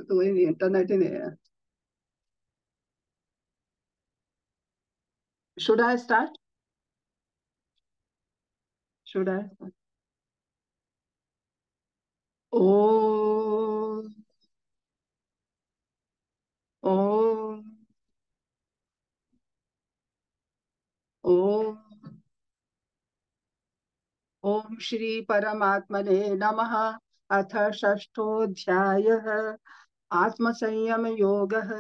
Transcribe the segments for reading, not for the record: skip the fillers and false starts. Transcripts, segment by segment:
तो वही नहीं, इंटरनेट ही नहीं है। Should I start? Should I? ओ ओ ओ ओम श्री परमात्मने नमः। अथ षष्ठोऽध्यायः। आत्मसंयम योगः।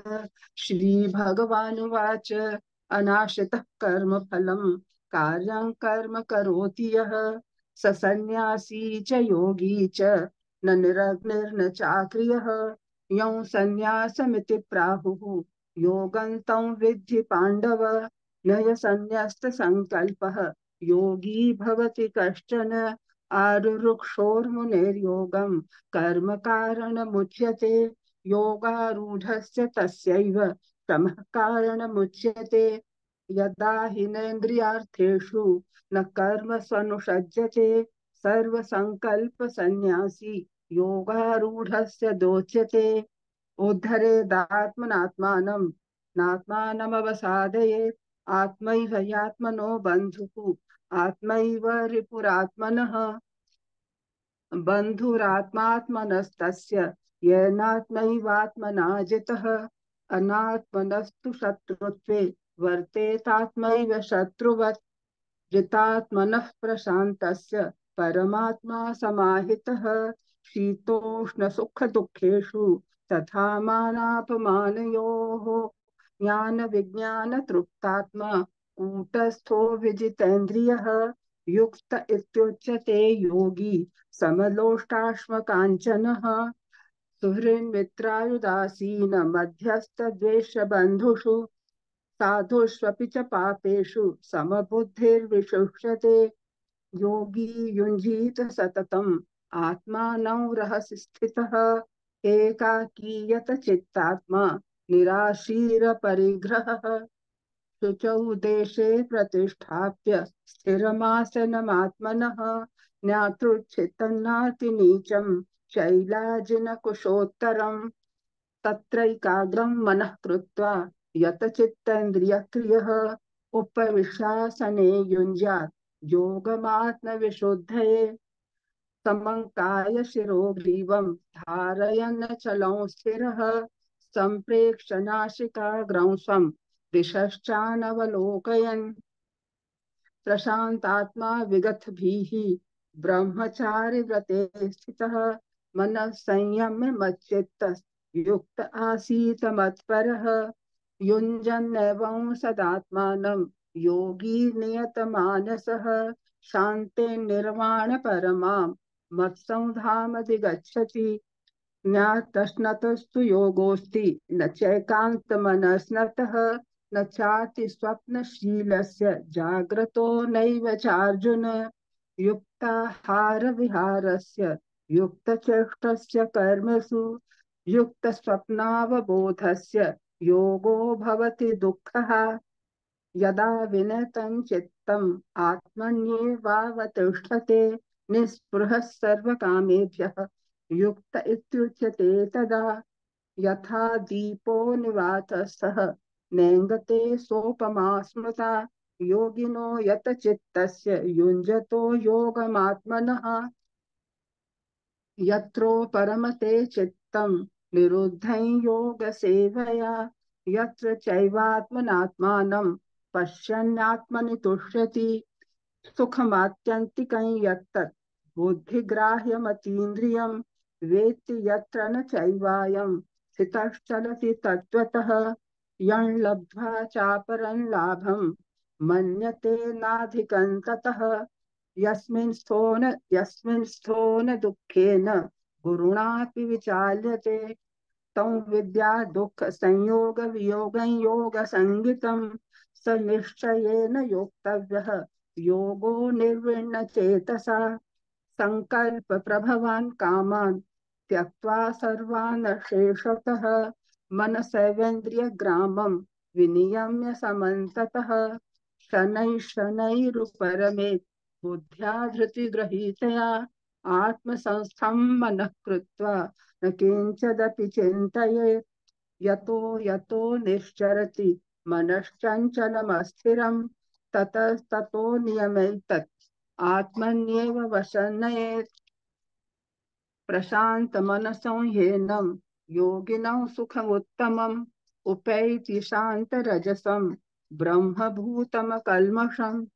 श्री भगवानुवाच अनाश्रितः कर्म फलं कार्यं कर्म करोति यः स सन्न्यासी च योगी च न निरग्निर्न चाक्रियः यं सन्न्यासमिति प्राहुः योगं तं विद्धि पाण्डव न सन्न्यस्त संकल्पः योगी भवति कश्चन आरुरुक्षोर्मुनेर्योगं कर्म कारणमुच्यते योगारूढस्य तस्यैव तमः कारणमुच्यते यदा हिनेन्द्रियार्थेषु न कर्म स्वनुषज्यते सर्वसंकल्प सन्न्यासी योगारूढस्य दोच्यते उद्धरेदात्मनात्मानं नात्मानमवसादयेत् आत्मैव ह्यात्मनो बन्धुः आत्मैव रिपुरात्मनः बन्धुरात्मात्मनस्तस्य येनात्मैवात्मना जितः अनात्मनस्तु शत्रुत्वे वर्तेतात्मैव शत्रुवत् जितात्मनः प्रशान्तस्य परमात्मा समाहितः शीतोष्णसुखदुःखेषु तथा मानापमानयोः ज्ञानविज्ञानतृप्तात्मा कूटस्थो विजितेन्द्रियः युक्त इत्युच्यते योगी समलोष्टाश्मकाञ्चनः सुहृन्मित्रायुदासीन मध्यस्थद्वेषबन्धुषु साधुष्वपि च पापेषु समबुद्धिर्विशुष्यते योगी युञ्जीत सततम् आत्मानं रहसि स्थितः एकाकीयत चित्तात्मा निराशीरपरिग्रहः शुचौ देशे प्रतिष्ठाप्य स्थिरमासनमात्मनः ज्ञातृच्छितन्नातिनीचं शैलाजिनकुशोत्तरम् तत्रैकाग्रं मनः कृत्वा यतचित्तेन्द्रियक्रियः उपविश्यासने युञ्ज्यात् योगमात्मविशुद्धये समङ्काय शिरोग्रीवं धारयन्नचलं स्थिरः सम्प्रेक्ष्य नासिकाग्रं स्वं दिशश्चानवलोकयन् प्रशान्तात्मा विगतभीः ब्रह्मचारिव्रते स्थितः मनः संयम्य मच्चित्तः युक्त आसीत मत्परः युञ्जन्नेवं सदात्मानं योगी नियतमानसः शान्ते निर्वाण परमां मत्संधामधिगच्छति ज्ञातश्नतस्तु योगोऽस्ति न चैकान्तमनस्नतः न चाति स्वप्नशीलस्य जाग्रतो नैव चार्जुन युक्ताहारविहारस्य युक्तचेष्टस्य कर्मसु युक्तस्वप्नावबोधस्य योगो भवति दुःखः यदा विनतं चित्तम् आत्मन्येवावतिष्ठते निःस्पृहः सर्वकामेभ्यः युक्त इत्युच्यते तदा यथा दीपो निवातस्थः नेङ्गते सोपमा स्मृता योगिनो यतचित्तस्य युञ्जतो योगमात्मनः यत्रो परमते चित्तं निरुद्धं योगसेवया यत्र चैवात्मनात्मानं पश्यन्नात्मनि तुष्यति सुखमात्यन्तिकं यत्तत् बुद्धिग्राह्यमतीन्द्रियं वेत्ति यत्र न चैवायं स्थितश्चलति तत्त्वतः यं लब्ध्वा चापरं लाभं मन्यते नाधिकं ततः यस्मिन् स्थो न दुःखेन गुरुणापि विचाल्यते तं विद्या दुःख संयोग वियोगं योग संगितम् स निश्चयेन योक्तव्यः योगो निर्विण्ण चेतसा संकल्प प्रभवान् कामान् त्यक्त्वा सर्वान् शेषतः मनसैवेन्द्रियग्रामं विनियम्य समन्ततः शनैः शनैरुपरमेत् बुद्ध्या धृतिगृहीतया आत्मसंस्थं मनः कृत्वा न किंचदपि चिन्तयेत्। यतो यतो निश्चरति मनश्चञ्चलमस्थिरं ततस्ततो नियमैतत् आत्मन्येव वशन्नयेत्। प्रशान्तमनसं ह्येनं योगिनं सुखमुत्तमम् उपैति शान्तरजसं ब्रह्मभूतमकल्मषम्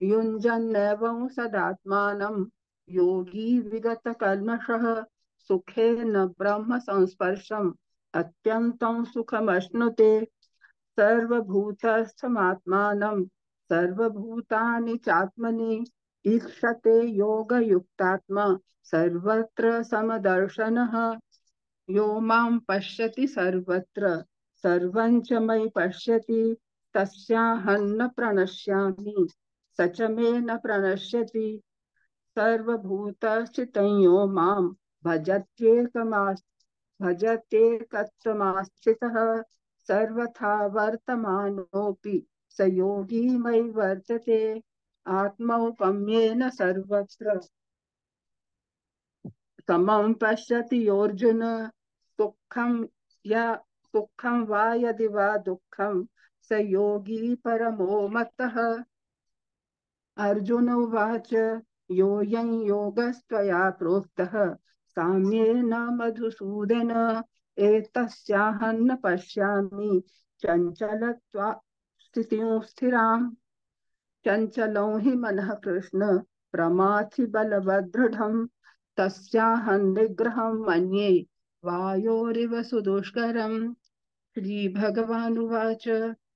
युञ्जन्नेवं सदात्मानं योगी विगतकल्मषः सुखेन ब्रह्म संस्पर्शम् अत्यन्तं सुखमश्नुते। सर्वभूतस्थमात्मानं सर्वभूतानि चात्मनि ईक्षते योगयुक्तात्मा सर्वत्र समदर्शनः। यो मां पश्यति सर्वत्र सर्वं च मयि पश्यति तस्याहं न प्रणश्यामि स च मे न प्रणश्यति। सर्वभूतस्थितं यो मां भजत्येकत्वमास्थितः सर्वथा वर्तमानोऽपि स योगी मयि वर्तते। आत्मौपम्येन सर्वत्र समं पश्यति योऽर्जुन सुखं या सुखं वा यदि वा दुःखं स योगी परमो मतः। अर्जुन उवाच योऽयं योगस्त्वया प्रोक्तः साम्येन मधुसूदन एतस्याहं न पश्यामि चञ्चलत्वा स्थितिं स्थिराम्। चञ्चलं हि मनः कृष्ण प्रमाथि बलवदृढम् तस्याहं निग्रहं मन्ये वायोरिव सुदुष्करम्। श्रीभगवानुवाच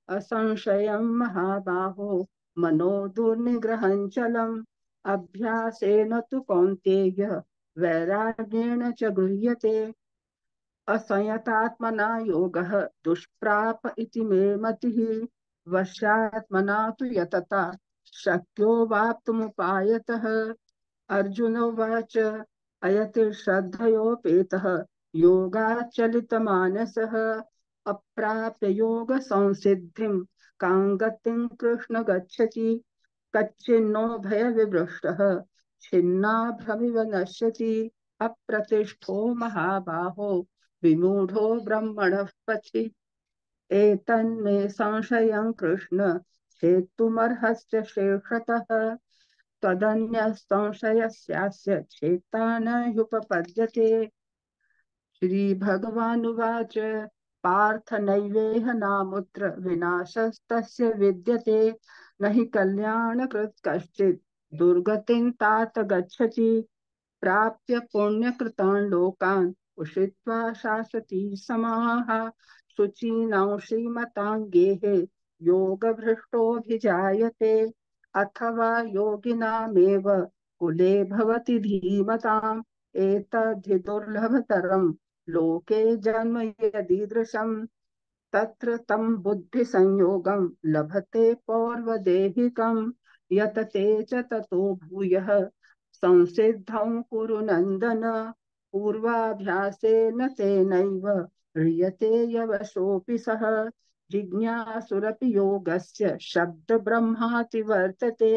असंशयं महाबाहो मनो दुर्निग्रहं चलम् अभ्यासेन तु कौन्तेय वैराग्येण च गृह्यते। असंयतात्मना योगः दुष्प्राप इति मे मतिः वश्यात्मना तु यतता शक्यो वाप्तुमुपायतः। अर्जुन उवाच अयति श्रद्धयोपेतः योगाचलितमानसः अप्राप्य योग संसिद्धिं कां गतिं कृष्ण गच्छति। कच्चिन्नो भय विवृष्टः छिन्नाभ्रमिव नश्यति अप्रतिष्ठो महाबाहो विमूढो ब्रह्मणः पथि। एतन्मे संशयं कृष्ण छेत्तुमर्हस्य शेषतः तदन्यसंशयस्यास्य छेत्ता न ह्युपपद्यते। श्रीभगवानुवाच पार्थ नैवेह नामुत्र विनाशस्तस्य विद्यते न हि कल्याणकृत् कश्चित् दुर्गतिं तात गच्छति। प्राप्य पुण्यकृतान् लोकान् उषित्वा शाश्वती समाः शुचीनां श्रीमतां गेहे योगभ्रष्टोऽभिजायते। अथवा योगिनामेव कुले भवति धीमताम् एतद्धि दुर्लभतरं लोके जन्म यदीदृशम् तत्र तं बुद्धिसंयोगं लभते पौर्वदेहिकं यतते च ततो भूयः संसिद्धं कुरु नन्दन। पूर्वाभ्यासेन तेनैव ह्रियते यवशोऽपि सः जिज्ञासुरपि योगस्य शब्दब्रह्माति वर्तते।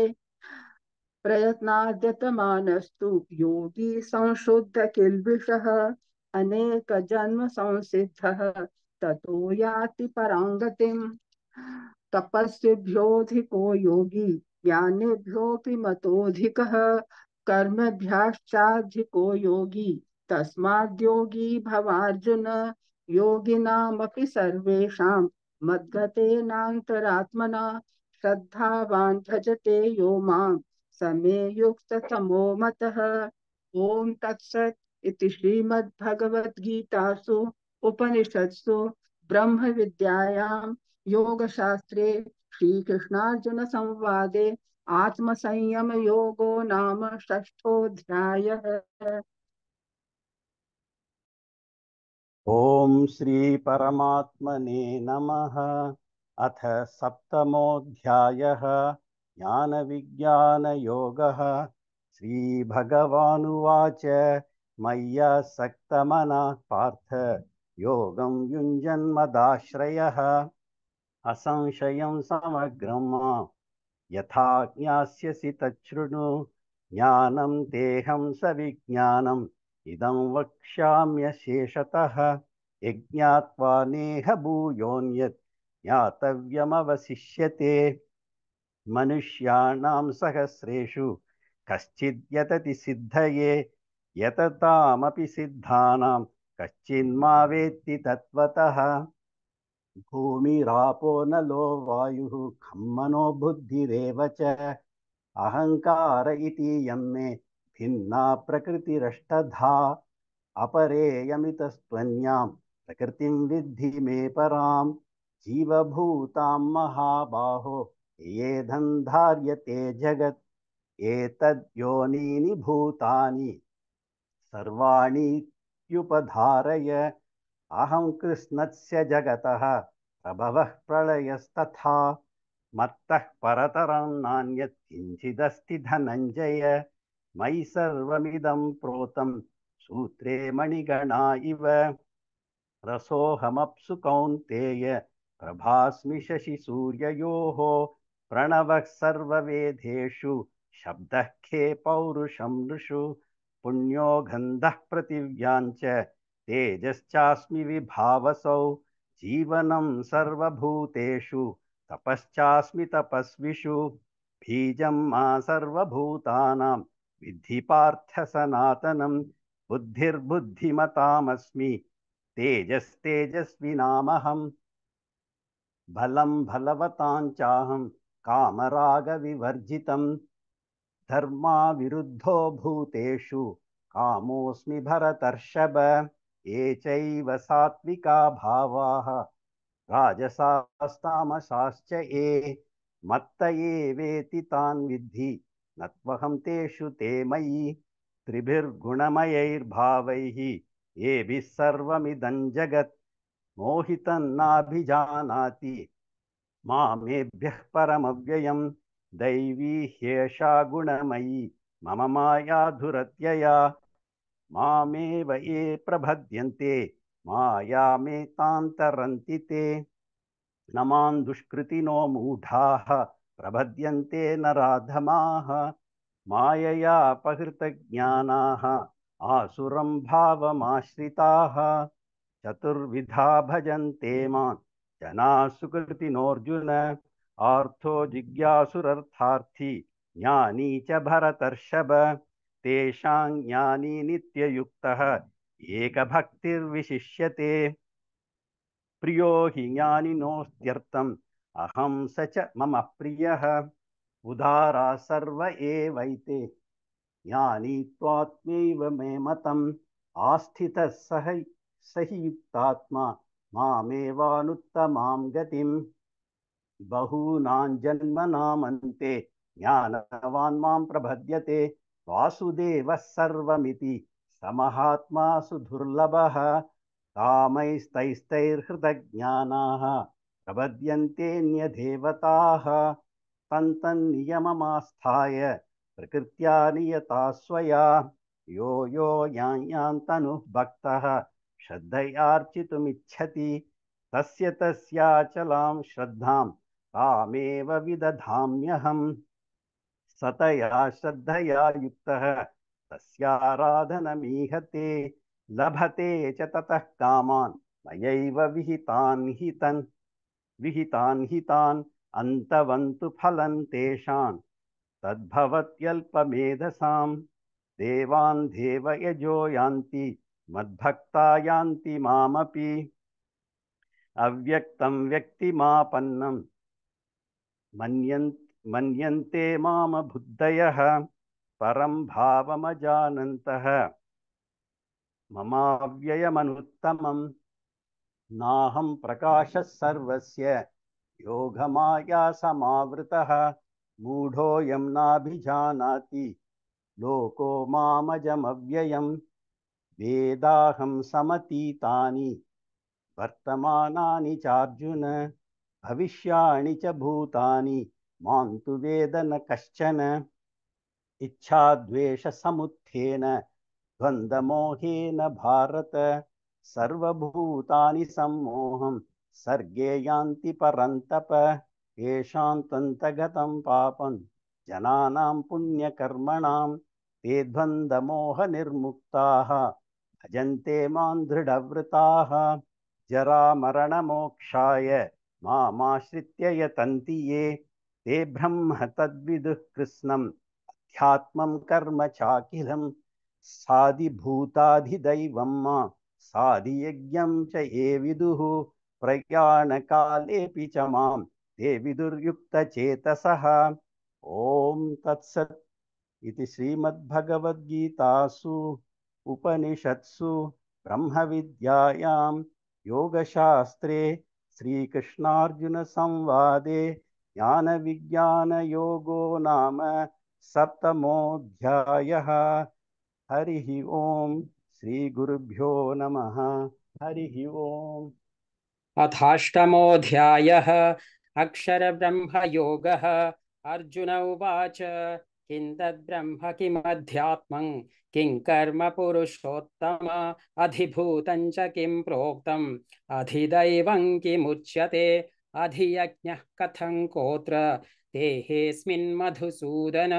प्रयत्नाद्यतमानस्तु योगी संशुद्ध किल्बिषः अनेक जन्म संसिद्धः ततो याति पराङ्गतिम्। तपस्विभ्योऽधिको योगी ज्ञानिभ्योऽपि मतोऽधिकः कर्मभ्याश्चाधिको योगी तस्माद्योगी भवार्जुन। योगिनामपि सर्वेषां मद्गतेनान्तरात्मना श्रद्धावान् भजते यो मां समे युक्ततमो मतः। ओम तत्सत् इति श्रीमद्भगवद्गीतासु उपनिषत्सु ब्रह्म विद्यायां योगशास्त्रे श्रीकृष्णार्जुन संवादे आत्मसंयम योगो नाम षष्ठोऽध्यायः। ओम श्री परमात्मने नमः। अथ सप्तमोऽध्यायः ज्ञान विज्ञान योगः। श्री भगवानुवाच मय्यासक्तमनः पार्थ योगं युञ्जन्मदाश्रयः असंशयं समग्रं यथा ज्ञास्यसि तच्छृणु ज्ञानं तेहं सविज्ञानं इदं वक्ष्याम्यशेषतः यज्ञात्वा नेह भूयोऽन्यत् ज्ञातव्यमवशिष्यते मनुष्याणां सहस्रेषु कश्चिद् यतति सिद्धये यततामपि सिद्धानां कश्चिन्मा वेत्ति तत्त्वतः भूमिरापो नलो वायुः खं मनो बुद्धिरेव च अहङ्कार इति यं मे भिन्ना प्रकृतिरष्टधा अपरेयमितस्त्वन्यां प्रकृतिं विद्धि मे परां जीवभूतां महाबाहो येदं धार्यते जगत् एतद्योनीनि भूतानि सर्वाणीत्युपधारय अहं कृष्णस्य जगतः प्रभवः प्रलयस्तथा मत्तः परतरं नान्यत् किञ्चिदस्ति धनञ्जय मयि सर्वमिदं प्रोतं सूत्रे मणिगणा इव रसोऽहमप्सु कौन्तेय प्रभास्मि शशिसूर्ययोः प्रणवः सर्ववेदेषु शब्दः खे पौरुषं नृषु पुण्यो गन्धः पृथिव्याञ्च तेजश्चास्मि विभावसौ जीवनं सर्वभूतेषु तपश्चास्मि तपस्विषु बीजं मा सर्वभूतानां विद्धि पार्थ सनातनं बुद्धिर्बुद्धिमतामस्मि तेजस्तेजस्विनामहं बलं बलवतां चाहं कामरागविवर्जितं धर्माविरुद्धो भूतेषु कामोऽस्मि भरतर्षभ ये चैव सात्विका भावाः राजसास्तामसाश्च ये मत्त एवेति तान् विद्धि न त्वहं तेषु ते मयि त्रिभिर्गुणमयैर्भावैः येभिः सर्वमिदं जगत् मोहितं नाभिजानाति मामेभ्यः परमव्ययं दैवी ह्येषा गुणमयी मम माया दुरत्यया मामेव ये प्रपद्यन्ते मायामेतान्तरन्ति ते न मां दुष्कृतिनो मूढाः प्रपद्यन्ते नराधमाः मायया अपहृतज्ञानाः आसुरं भावमाश्रिताः चतुर्विधा भजन्ते मां जनाः सुकृतिनोऽर्जुन आर्थो जिज्ञासुरर्थार्थी ज्ञानी च भरतर्षभ तेषां ज्ञानी नित्ययुक्तः एकभक्तिर्विशिष्यते प्रियो हि ज्ञानिनोऽस्त्यर्थम् अहं स च मम प्रियः उदारा सर्व एवैते ज्ञानी त्वात्मैव मे मतम् आस्थितः सहि युक्तात्मा मामेवानुत्तमां गतिम् बहूनां जन्मनामन्ते ज्ञानवान् मां प्रपद्यते वासुदेवः सर्वमिति समहात्मा सुदुर्लभः कामैस्तैस्तैर्हृतज्ञानाः प्रपद्यन्तेऽन्यदेवताः तन्तन्नियममास्थाय प्रकृत्या नियता स्वया यो यो यान्यान्तनुः भक्तः श्रद्धयार्चितुमिच्छति तस्य तस्याचलां श्रद्धां तामेव विदधाम्यहम् सतया श्रद्धया युक्तः तस्याराधनमीहते लभते च ततः कामान् मयैव विहितान् हितान् अन्तवन्तु फलं तेषां तद्भवत्यल्पमेधसां देवान् देवयजो यान्ति मद्भक्ता यान्ति मामपि अव्यक्तं व्यक्तिमापन्नं मन्यन्ते माम बुद्धयः परं भावमजानन्तः ममाव्ययमनुत्तमं नाहं प्रकाशः सर्वस्य योगमाया समावृतः मूढोऽयं नाभिजानाति लोको मामजमव्ययम् वेदाहं समतीतानि वर्तमानानि चार्जुन भविष्याणि च भूतानि मां तु वेद न कश्चन इच्छाद्वेषसमुत्थेन द्वन्द्वमोहेन भारत सर्वभूतानि सम्मोहं सर्गे यान्ति परन्तप येषां त्वन्तगतं पापं जनानां पुण्यकर्मणां ते द्वन्द्वमोहनिर्मुक्ताः भजन्ते मां दृढव्रताः जरामरणमोक्षाय मामाश्रित्य यतन्ति ये ते ब्रह्म तद्विदुः कृत्स्नम् अध्यात्मं कर्म चाखिलं साधिभूताधिदैवं साधियज्ञं च ये विदुः प्रयाणकालेऽपि च मां ते विदुर्युक्तचेतसः ॐ तत्सत् इति श्रीमद्भगवद्गीतासु उपनिषत्सु ब्रह्मविद्यायां योगशास्त्रे श्रीकृष्णार्जुनसंवादे ज्ञानविज्ञानयोगो नाम सप्तमोऽध्यायः। हरिः ओम श्रीगुरुभ्यो नमः। हरिः ओम। अथाष्टमोऽध्यायः अक्षरब्रह्मयोगः। अर्जुन उवाच किं तद्ब्रह्म किमध्यात्मं किं कर्म पुरुषोत्तम अधिभूतं च किं प्रोक्तम् अधिदैवं किमुच्यते अधियज्ञः कथं कोत्र देहेऽस्मिन् मधुसूदन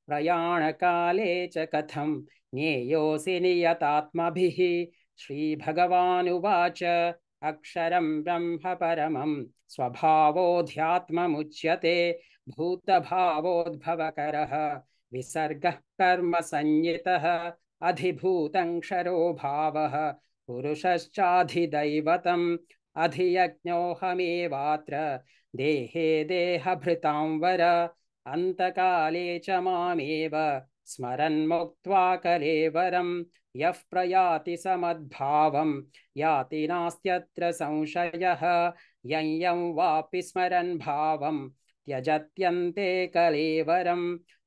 प्रयाणकाले च कथं ज्ञेयोऽसि नियतात्मभिः। श्रीभगवानुवाच अक्षरं ब्रह्म परमं स्वभावोऽध्यात्ममुच्यते भूतभावोद्भवकरः विसर्गः कर्म संज्ञितः अधिभूतं क्षरो भावः पुरुषश्चाधिदैवतम् अधियज्ञोऽहमेवात्र देहे देहभृतां वर अन्तकाले च मामेव स्मरन् मुक्त्वा कलेवरं यः प्रयाति समद्भावं याति नास्त्यत्र संशयः यं यं वापि स्मरन् भावं त्यजत्यन्ते कलेवरं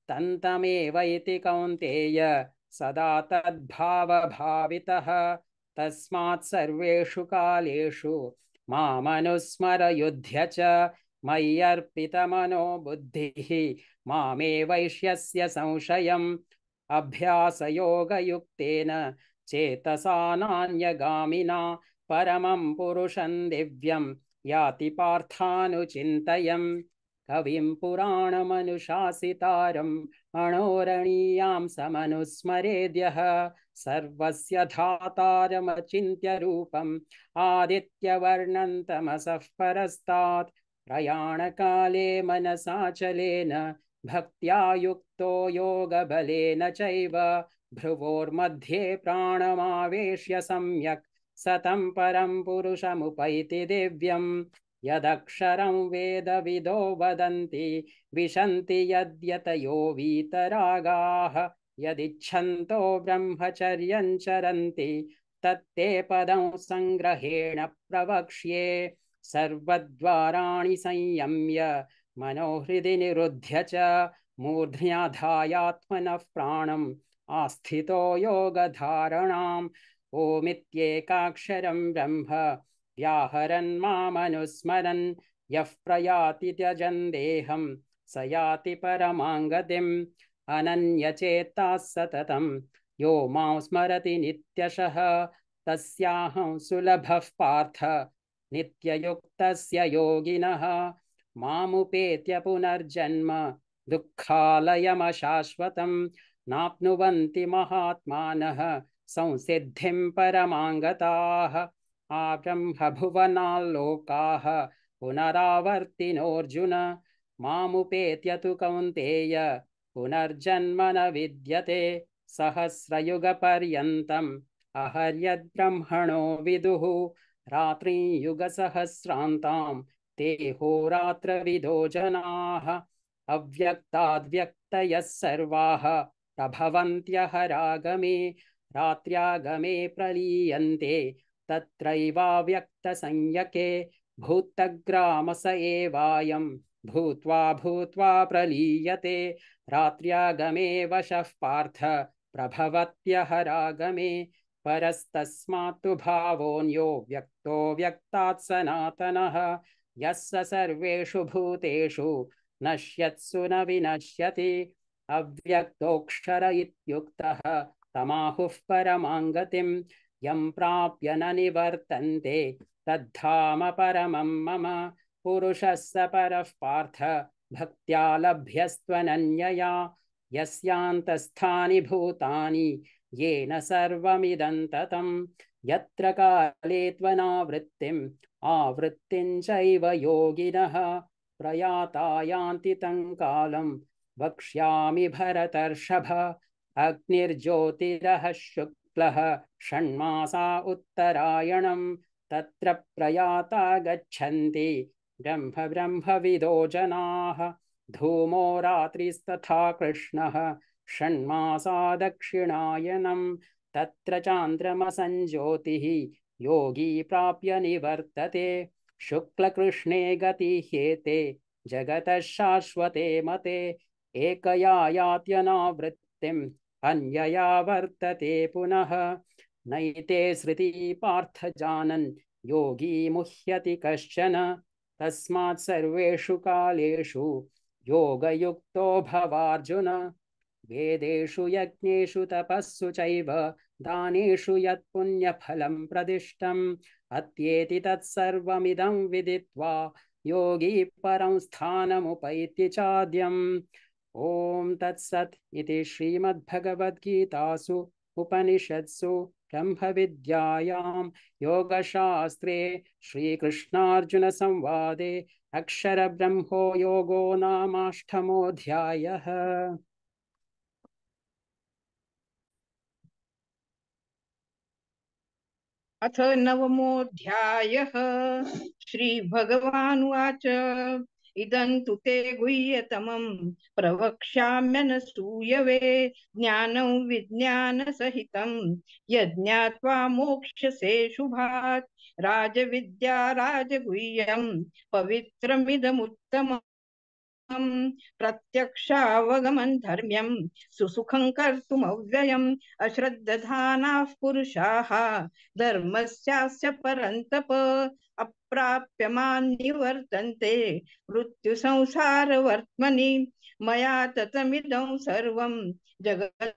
तन्तमेवैति कौन्तेय सदा तद्भावभावितः तस्मात् सर्वेषु कालेषु मामनुस्मर युध्य च मय्यर्पितमनो बुद्धिः मामे वैश्यस्य संशयम् अभ्यासयोगयुक्तेन चेतसा नान्यगामिना परमं पुरुषं दिव्यं याति पार्थानुचिन्तयन् कविं पुराणमनुशासितारं मनोरणीयां समनुस्मरेद्यः सर्वस्य धातारमचिन्त्य रूपम् आदित्यवर्णं तमसः परस्तात् प्रयाणकाले मनसाचलेन भक्त्या युक्तो योगबलेन चैव भ्रुवोर्मध्ये प्राणमावेश्य सम्यक् सतं परं पुरुषमुपैति दिव्यम् यदक्षरं वेदविदो वदन्ति विशन्ति यद्यतयो वीतरागाः यदिच्छन्तो ब्रह्मचर्यं चरन्ति तत्ते पदं संग्रहेण प्रवक्ष्ये सर्वद्वाराणि संयम्य मनोहृदि निरुध्य च मूर्ध्याधायात्मनः प्राणम् आस्थितो योगधारणाम् ओमित्येकाक्षरं ब्रह्म व्याहरन् मामनुस्मरन् यः प्रयाति त्यजन् देहं स याति परमां गतिम् अनन्यचेताः सततं यो मां स्मरति नित्यशः तस्याहं सुलभः पार्थ नित्ययुक्तस्य योगिनः मामुपेत्य पुनर्जन्म दुःखालयमशाश्वतं नाप्नुवन्ति महात्मानः संसिद्धिं परमां गताः आब्रह्मभुवनाल्लोकाः पुनरावर्तिनोऽर्जुन मामुपेत्य तु कौन्तेय पुनर्जन्म न विद्यते सहस्रयुगपर्यन्तम् अहर्यद्ब्रह्मणो विदुः रात्रियुगसहस्रान्तां ते होरात्रविदो जनाः अव्यक्ताद्व्यक्तयः सर्वाः प्रभवन्त्यहरागमे रात्र्यागमे प्रलीयन्ते तत्रैवाव्यक्तसंज्ञके भूतग्रामस एवायं भूत्वा भूत्वा प्रलीयते रात्र्यागमे वशः पार्थ प्रभवत्यहरागमे परस्तस्मात्तु भावोऽन्यो व्यक्तो व्यक्तात् सनातनः यस्य सर्वेषु भूतेषु नश्यत्सु न विनश्यति अव्यक्तोऽक्षर इत्युक्तः तमाहुः परमां गतिं यं प्राप्य न निवर्तन्ते तद्धाम परमं मम पुरुषः स परः पार्थ भक्त्या लभ्यस्त्वनन्यया यस्यान्तस्थानि भूतानि येन सर्वमिदं ततं यत्र काले त्वनावृत्तिम् आवृत्तिं चैव योगिनः प्रयाता यान्ति तं कालं वक्ष्यामि भरतर्षभ अग्निर्ज्योतिरः शुक्लः षण्मासा उत्तरायणं तत्र प्रयाता गच्छन्ति ब्रह्मविदो जनाः धूमो रात्रिस्तथा कृष्णः षण्मासा दक्षिणायनं तत्र चान्द्रमसञ्ज्योतिः योगी प्राप्य निवर्तते शुक्लकृष्णे गतिह्येते जगतः शाश्वते मते एकया यात्यनावृत्तिम् अन्यया वर्तते पुनः नैते श्रुति पार्थ जानन् योगी मुह्यति कश्चन तस्मात् सर्वेषु कालेषु योगयुक्तो भवार्जुन वेदेषु यज्ञेषु तपस्सु चैव दानेषु यत् पुण्यफलं प्रदिष्टम् अत्येति तत्सर्वमिदं विदित्वा योगी परं स्थानमुपैति चाद्यम् ॐ तत्सत् इति श्रीमद्भगवद्गीतासु उपनिषत्सु ब्रह्मविद्यायां योगशास्त्रे श्रीकृष्णार्जुन संवादे अक्षरब्रह्मो योगो नामाष्टमोऽध्यायः। अथ नवमोऽध्यायः। श्रीभगवानुवाच इदं तु ते गुह्यतमं प्रवक्ष्याम्यनसूयवे ज्ञानं विज्ञानसहितं यज्ञात्वा मोक्ष्यसे शुभात् राजविद्या राजगुह्यं पवित्रमिदमुत्तमम् प्रत्यक्षावगमन् धर्म्यं सुसुखं कर्तुमव्ययम् अश्रद्धधानाः पुरुषाः धर्मस्यास्य परन्तप अप्राप्य मां निवर्तन्ते मृत्युसंसारवर्त्मनि मया ततमिदं सर्वं जगत्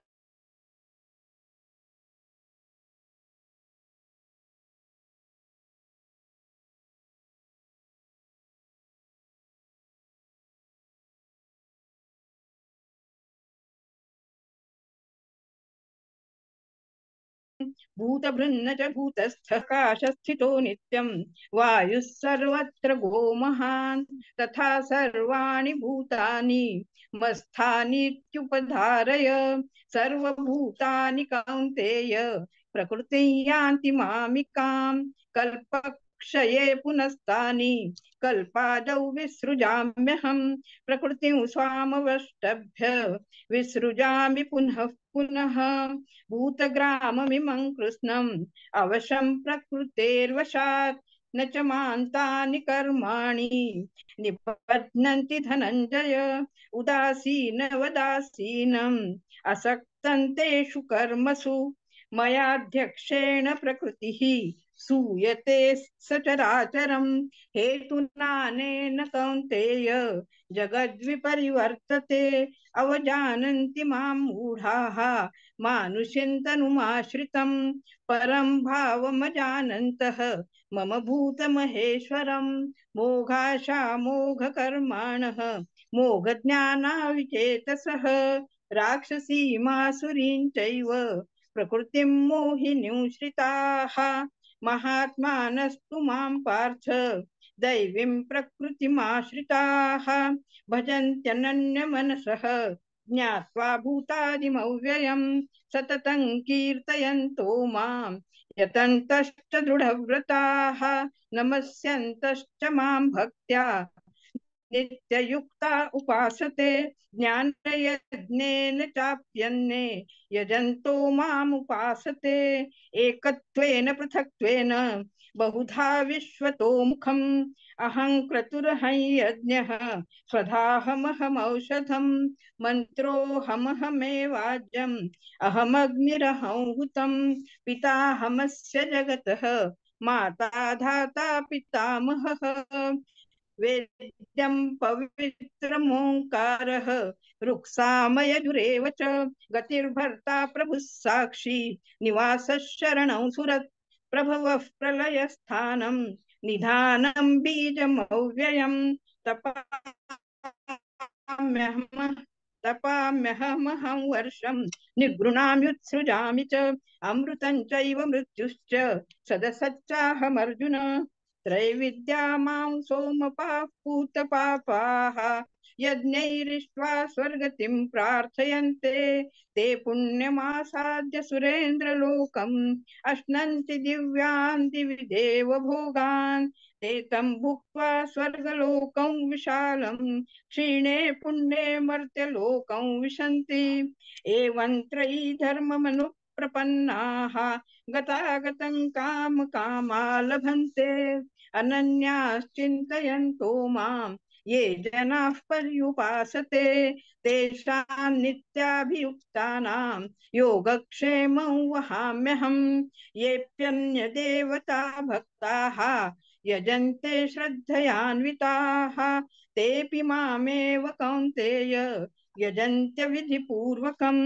भूतभृन्न च भूतस्थः काशस्थितो नित्यं वायुः सर्वत्र गोमहान् तथा सर्वाणि भूतानि मत्स्थानीत्युपधारय सर्वभूतानि कौन्तेय प्रकृतिं यान्ति मामिकाम् कल्पक्षये पुनस्तानि कल्पादौ विसृजाम्यहम् प्रकृतिं स्वामवष्टभ्य विसृजामि पुनः पुनः भूतग्राममिमं कृष्णम् अवशं प्रकृतेर्वशात् न च मान्तानि कर्माणि निबध्नन्ति धनञ्जय उदासीनवदासीनम् असक्तन्तेषु कर्मसु मयाध्यक्षेण प्रकृतिः सूयते सचराचरम् हेतुनानेन कौन्तेय जगद्विपरिवर्तते अवजानन्ति मां मूढाः मानुषीं तनुमाश्रितं परं भावमजानन्तः मम भूतमहेश्वरं मोघाशामोघकर्माणः मोघज्ञानाविचेतसः राक्षसीमासुरीं चैव प्रकृतिं मोहिनीं श्रिताः महात्मानस्तु मां पार्थ दैवीं प्रकृतिमाश्रिताः भजन्त्यनन्यमनसः ज्ञात्वा भूतादिमव्ययं सततं कीर्तयन्तो मां यतन्तश्च दृढव्रताः नमस्यन्तश्च मां भक्त्या नित्ययुक्ता उपासते ज्ञानयज्ञेन चाप्यन्ने यजन्तो मामुपासते एकत्वेन पृथक्त्वेन बहुधा विश्वतो मुखम् अहं क्रतुरहं यज्ञः स्वधाहमहमौषधम् मन्त्रोऽहमहमेवाज्यम् अहमग्निरहं हुतम् पिताहमस्य जगतः माता धाता पितामहः वेद्यं पवित्रमोङ्कारः रुक्सामयजुरेव च गतिर्भर्ता प्रभुः साक्षी निवासः शरणं सुरत् प्रभवः प्रलयस्थानं निधानं बीजमव्ययं तत्तपाम्यहमहं वर्षं निगृणाम्युत्सृजामि च अमृतं चैव मृत्युश्च सदसच्चाहमर्जुन त्रैविद्या मां सोमपाः पूतपापाः यज्ञैरिष्ट्वा स्वर्गतिं प्रार्थयन्ते ते पुण्यमासाद्य सुरेन्द्रलोकम् अश्नन्ति दिव्यान् दिवि देवभोगान् ते तं भुक्त्वा स्वर्गलोकं विशालं क्षीणे पुण्ये मर्त्यलोकं विशन्ति एवं त्रयी धर्ममनुप्रपन्नाः गतागतं कामकामा लभन्ते अनन्याश्चिन्तयन्तो माम् ये जनाः पर्युपासते तेषां नित्याभियुक्तानां योगक्षेमं वहाम्यहम् येऽप्यन्यदेवता भक्ताः यजन्ते श्रद्धयान्विताः तेऽपि मामेव कौन्तेय यजन्त्य विधिपूर्वकम्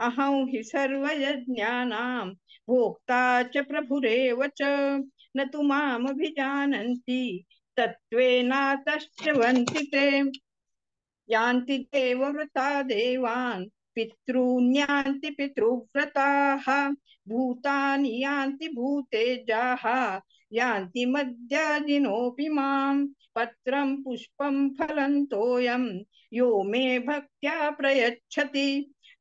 अहं हि सर्वयज्ञानां भोक्ता च प्रभुरेव च न तु मामभिजानन्ति तत्त्वेनातश्च्रवन्ति ते यान्ति देवव्रता देवान् पितॄन् यान्ति पितृव्रताः भूतानि यान्ति भूतेजाः यान्ति मद्याजिनोऽपि माम् पत्रं पुष्पं फलं तोयं यो मे भक्त्या प्रयच्छति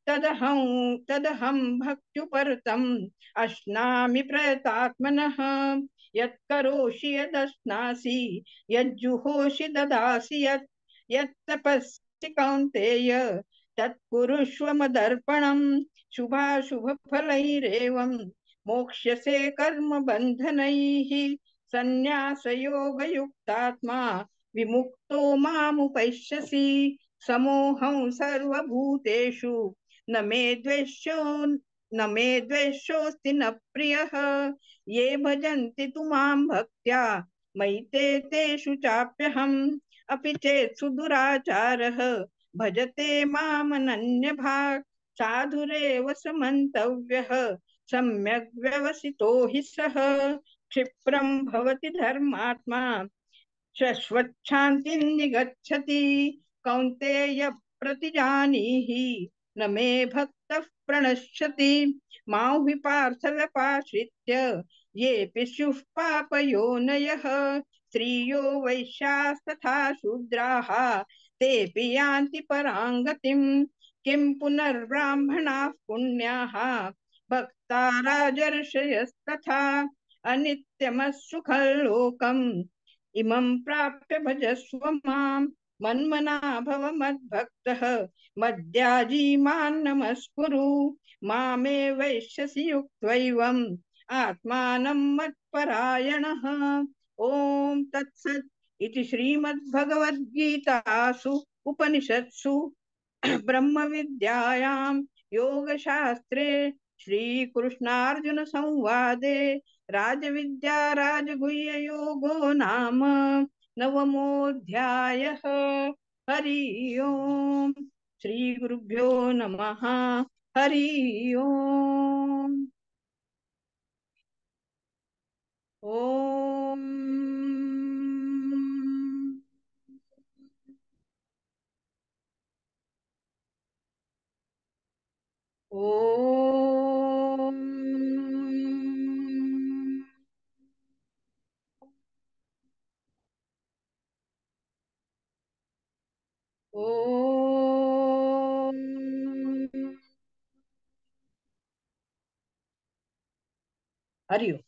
तदहं भक्त्युपरतम् अश्नामि प्रयतात्मनः यत्करोषि यदश्नासि यज्जुहोषि ददासि यत्तपस्सि कौन्तेय तत्कुरुष्व मदर्पणम् शुभाशुभफलैरेवं मोक्ष्यसे कर्मबन्धनैः सन्न्यासयोगयुक्तात्मा विमुक्तो मामुपैष्यसि समोऽहं सर्वभूतेषु न मे द्वेष्योऽस्ति न प्रियः ये भजन्ति तु मां भक्त्या मयि तेषु चाप्यहम् अपि चेत् सुदुराचारः भजते मामनन्यभाक् साधुरेव समन्तव्यः सम्यग् व्यवसितो हि सः क्षिप्रं भवति धर्मात्मा शश्वच्छान्तिं निगच्छति कौन्तेय प्रतिजानीहि न मे भक्तः प्रणश्यति मां हि पार्थ व्यपाश्रित्य येऽपि स्युः पापयोनयः स्त्रियो वैश्यास्तथा शूद्राः तेऽपि यान्ति परां गतिम् किं पुनर्ब्राह्मणाः पुण्याः भक्ता राजर्षयस्तथा अनित्यमसुखं लोकम् इमं प्राप्य भजस्व मां मन्मना भव मद्भक्तः मद्याजी मां नमस्कुरु मामे वैश्यसि युक्त्वैवम् आत्मानं मत्परायणः ओम तत्सत् इति श्रीमद्भगवद्गीतासु उपनिषत्सु ब्रह्म विद्यायां योगशास्त्रे श्रीकृष्णार्जुन संवादे राजविद्या राजगुह्य योगो नाम नवमोऽध्यायः। हरि ओम श्री गुरुभ्यो नमः। हरि ओम। ओम ओम ओम हरि ओम।